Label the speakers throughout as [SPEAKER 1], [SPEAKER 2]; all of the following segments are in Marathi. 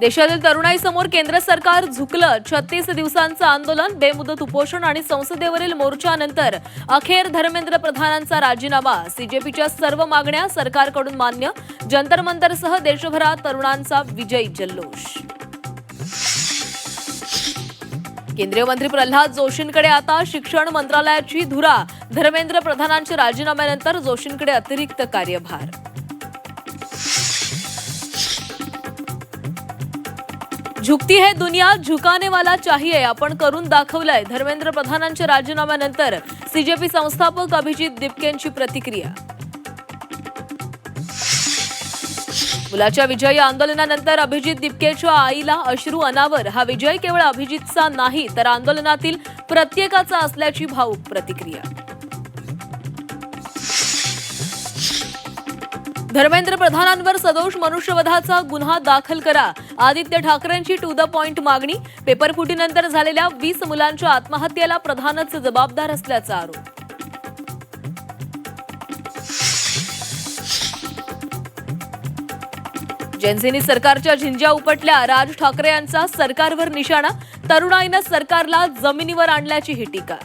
[SPEAKER 1] देशातील तरुणाईसमोर केंद्र सरकार झुकलं. 36 दिवसांचं आंदोलन, बेमुदत उपोषण आणि संसदेवरील मोर्चानंतर अखेर धर्मेंद्र प्रधानांचा राजीनामा. सीजेपीच्या सर्व मागण्या सरकारकडून मान्य. जंतर मंतरसह देशभरात तरुणांचा विजयी जल्लोष. केंद्रीय मंत्री प्रल्हाद जोशींकडे आता शिक्षण मंत्रालयाची धुरा. धर्मेंद्र प्रधानांच्या राजीनाम्यानंतर जोशींकडे अतिरिक्त कार्यभार. झुकती है दुनिया, झुकाने वाला चाहिए. आपण करून दाखवलंय. धर्मेंद्र प्रधानांच्या राजीनाम्यानंतर सीजेपी संस्थापक अभिजित दिपकेंची प्रतिक्रिया. मुलाच्या विजयी आंदोलनानंतर अभिजित दिपकेच्या आईला अश्रू अनावर. हा विजय केवळ अभिजितचा नाही तर आंदोलनातील प्रत्येकाचा असल्याची भावूक प्रतिक्रिया. धर्मेंद्र प्रधानांवर सदोष मनुष्यवधाचा गुन्हा दाखल करा. आदित्य ठाकरेंची टू द पॉइंट मागणी. पेपरफुटीनंतर झालेल्या 20 मुलांच्या आत्महत्येला प्रधानच जबाबदार असल्याचा आरोप. जेनझीनी सरकारच्या झिंज्या उपटल्या. राज ठाकरे यांचा सरकारवर निशाणा. तरुणाईनं सरकारला जमिनीवर आणल्याची ही टीका.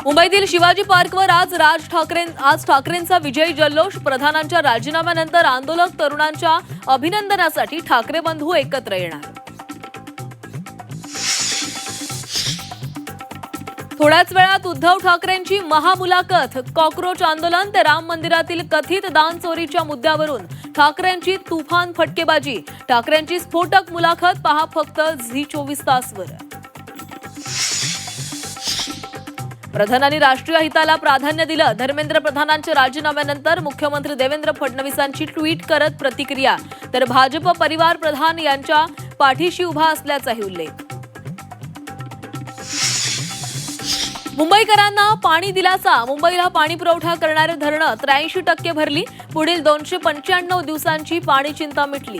[SPEAKER 1] मुंबईतील शिवाजी पार्कवर आज ठाकरेंचा विजयी जल्लोष. प्रधानांच्या राजीनाम्यानंतर आंदोलक तरुणांच्या अभिनंदनासाठी ठाकरे बंधू एकत्र येणार. थोड्याच वेळात उद्धव ठाकरेंची महामुलाखत. कॉक्रोच आंदोलन ते राम मंदिरातील कथित दान चोरीच्या मुद्द्यावरून ठाकरेंची तुफान फटकेबाजी. ठाकरेंची स्फोटक मुलाखत पहा फक्त झी24 तासवर. प्रधानांनी राष्ट्रीय हिताला प्राधान्य दिलं. धर्मेंद्र प्रधानांच्या राजीनाम्यानंतर मुख्यमंत्री देवेंद्र फडणवीसांची ट्विट करत प्रतिक्रिया. तर भाजप परिवार प्रधान यांच्या पाठीशी उभा असल्याचाही उल्लेख. मुंबईकरांना पाणी दिलासा. मुंबईला पाणी पुरवठा करणारे धरणं 83% भरली. पुढील 295 दिवसांची पाणी चिंता मिटली.